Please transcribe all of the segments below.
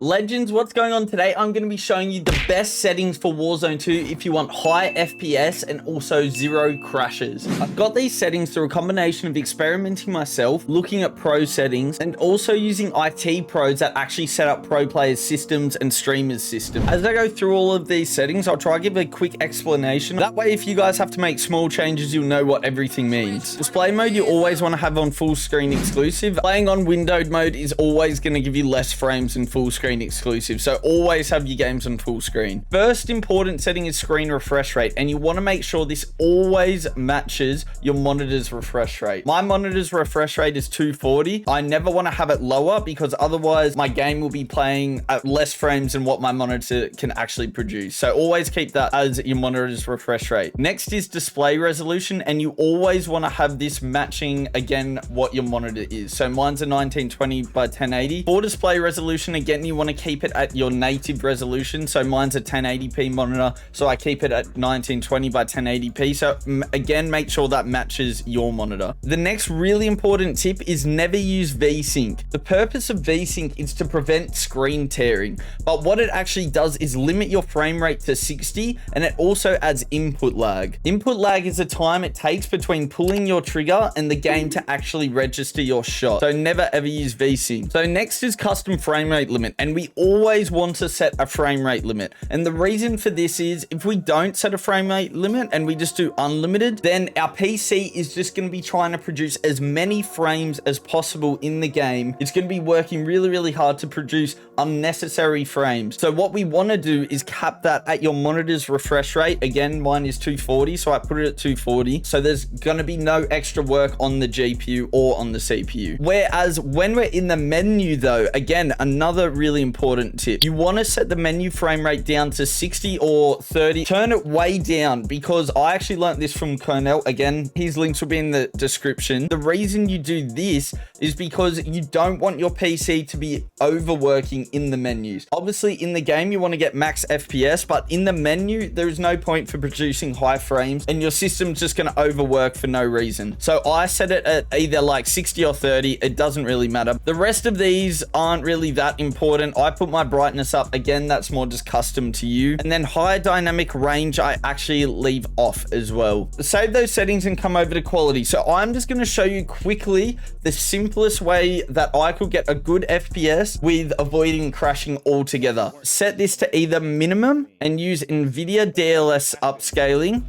Legends, what's going on today? I'm going to be showing you the best settings for Warzone 2 if you want high FPS and also zero crashes. I've got these settings through a combination of experimenting myself, looking at pro settings, and also using IT pros that actually set up pro players' systems and streamers' systems. As I go through all of these settings, I'll try to give a quick explanation. That way, if you guys have to make small changes, you'll know what everything means. Display mode, you always want to have on full screen exclusive. Playing on windowed mode is always going to give you less frames than full screen exclusive, so always have your games on full screen. First important setting is screen refresh rate, and you want to make sure this always matches your monitor's refresh rate. My monitor's refresh rate is 240. I never want to have it lower because otherwise my game will be playing at less frames than what my monitor can actually produce. So always keep that as your monitor's refresh rate. Next is display resolution, and you always want to have this matching again what your monitor is. So mine's a 1920 by 1080. For display resolution, again, you want to keep it at your native resolution. So mine's a 1080p monitor, so I keep it at 1920 by 1080p. So again, make sure that matches your monitor. The next really important tip is never use VSync. The purpose of VSync is to prevent screen tearing, but what it actually does is limit your frame rate to 60, and it also adds input lag. Input lag is the time it takes between pulling your trigger and the game to actually register your shot. So never ever use VSync. So next is custom frame rate limit, and we always want to set a frame rate limit. And the reason for this is if we don't set a frame rate limit and we just do unlimited, then our PC is just going to be trying to produce as many frames as possible in the game. It's going to be working really hard to produce unnecessary frames. So what we want to do is cap that at your monitor's refresh rate. Again, mine is 240, so I put it at 240. So there's going to be no extra work on the GPU or on the CPU. Whereas when we're in the menu though, again, another really important tip, you want to set the menu frame rate down to 60 or 30. Turn it way down, because I actually learned this from Cornell. Again, his links will be in the description. The reason you do this is because you don't want your PC to be overworking in the menus. Obviously in the game, you want to get max FPS, but in the menu, there is no point for producing high frames and your system's just going to overwork for no reason. So I set it at either like 60 or 30. It doesn't really matter. The rest of these aren't really that important. I put my brightness up. Again, that's more just custom to you. And then high dynamic range, I actually leave off as well. Save those settings and come over to quality. So I'm just going to show you quickly the simplest way that I could get a good FPS with avoiding crashing altogether. Set this to either minimum and use NVIDIA DLS upscaling,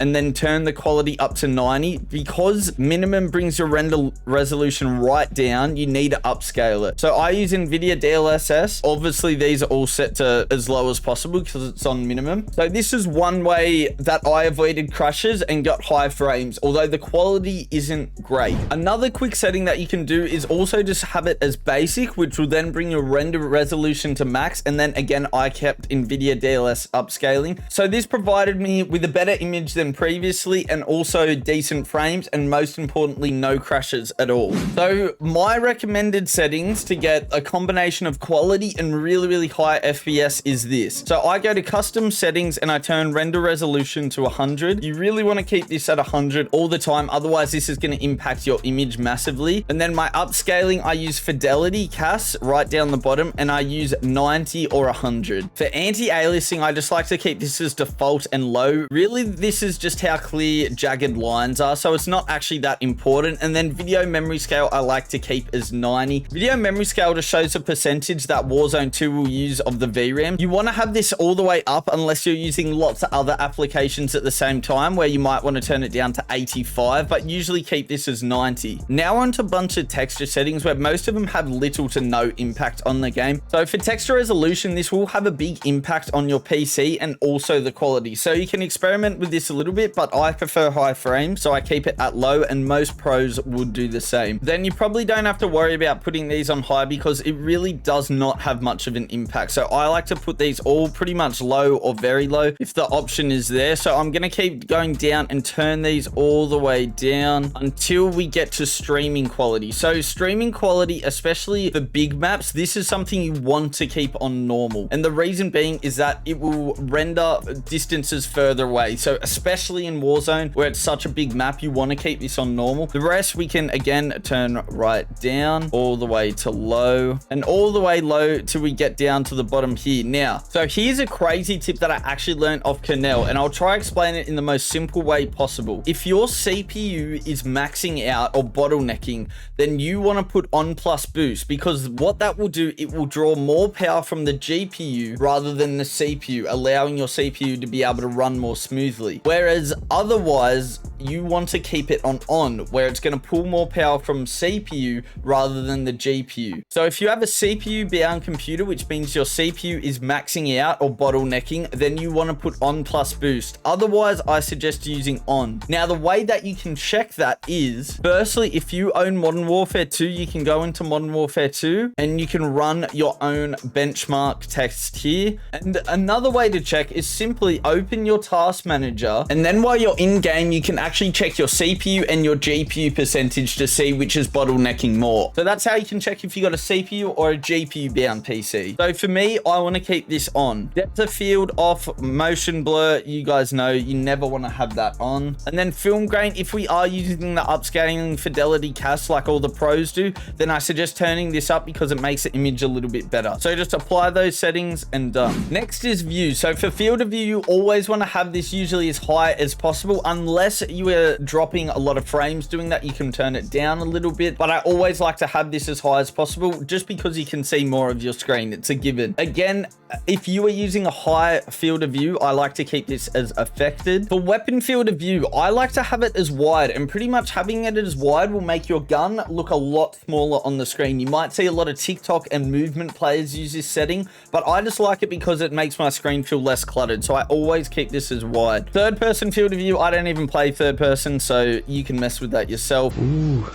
and then turn the quality up to 90. Because minimum brings your render resolution right down, you need to upscale it. So I use NVIDIA DLSS. Obviously, these are all set to as low as possible because it's on minimum. So this is one way that I avoided crashes and got high frames, although the quality isn't great. Another quick setting that you can do is also just have it as basic, which will then bring your render resolution to max. And then again, I kept NVIDIA DLS upscaling. So this provided me with a better image than previously, and also decent frames, and most importantly, no crashes at all. So my recommended settings to get a combination of quality and really high FPS is this. So I go to custom settings and I turn render resolution to 100. You really want to keep this at 100 all the time, otherwise this is going to impact your image massively. And then my upscaling, I use fidelity CAS right down the bottom, and I use 90 or 100. For anti-aliasing, I just like to keep this as default and low. Really, this is just how clear jagged lines are, so it's not actually that important. And then video memory scale, I like to keep as 90. Video memory scale just shows the percentage that Warzone 2 will use of the VRAM. You want to have this all the way up unless you're using lots of other applications at the same time, where you might want to turn it down to 85, but usually keep this as 90. Now onto a bunch of texture settings, where most of them have little to no impact on the game. So for texture resolution, this will have a big impact on your PC and also the quality. So you can experiment with this a little bit, but I prefer high frames, so I keep it at low, and most pros would do the same. Then you probably don't have to worry about putting these on high because it really does not have much of an impact. So I like to put these all pretty much low or very low if the option is there. So I'm going to keep going down and turn these all the way down until we get to streaming quality. So streaming quality, especially for big maps, this is something you want to keep on normal. And the reason being is that it will render distances further away. So especially especially in Warzone where it's such a big map. You want to keep this on normal. The rest we can again turn right down all the way to low and all the way low till we get down to the bottom here. Now, so here's a crazy tip that I actually learned off Kernel, and I'll try explain it in the most simple way possible. If your CPU is maxing out or bottlenecking, then you want to put on plus boost, because what that will do, it will draw more power from the GPU rather than the CPU, allowing your CPU to be able to run more smoothly. Whereas otherwise, you want to keep it on, where it's going to pull more power from CPU rather than the GPU. So if you have a CPU bound computer, which means your CPU is maxing out or bottlenecking, then you want to put on plus boost. Otherwise, I suggest using on. Now, the way that you can check that is, firstly, if you own Modern Warfare 2, you can go into Modern Warfare 2 and you can run your own benchmark test here. And another way to check is simply open your task manager, and then while you're in game, you can actually check your CPU and your GPU percentage to see which is bottlenecking more. So that's how you can check if you got a CPU or a GPU bound PC. So for me, I want to keep this on. Depth of field off, motion blur, you guys know you never want to have that on. And then film grain, if we are using the upscaling fidelity cast like all the pros do, then I suggest turning this up because it makes the image a little bit better. So just apply those settings and done. Next is view. So for field of view, you always want to have this usually as high as possible, unless you are dropping a lot of frames. Doing that, you can turn it down a little bit, but I always like to have this as high as possible just because you can see more of your screen. It's a given. Again, if you are using a high field of view, I like to keep this as affected. For weapon field of view, I like to have it as wide, and pretty much having it as wide will make your gun look a lot smaller on the screen. You might see a lot of TikTok and movement players use this setting, but I just like it because it makes my screen feel less cluttered. So I always keep this as wide. Third person field of view, I don't even play third person, so you can mess with that yourself. Ooh.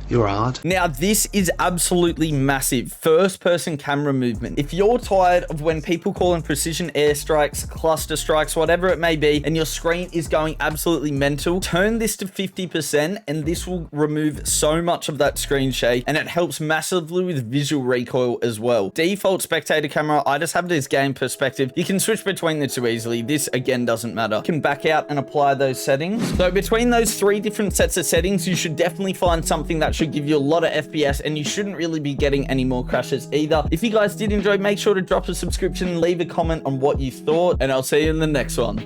You're hard. Now, this is absolutely massive. First person camera movement. If you're tired of when people call in precision airstrikes, cluster strikes, whatever it may be, and your screen is going absolutely mental, turn this to 50% and this will remove so much of that screen shake, and it helps massively with visual recoil as well. Default spectator camera, I just have it as game perspective. You can switch between the two easily. This again doesn't matter. You can back out and apply those settings. So between those 3 different sets of settings, you should definitely find something that should give you a lot of FPS, and you shouldn't really be getting any more crashes either. If you guys did enjoy, make sure to drop a subscription and leave a comment on what you thought, and I'll see you in the next one.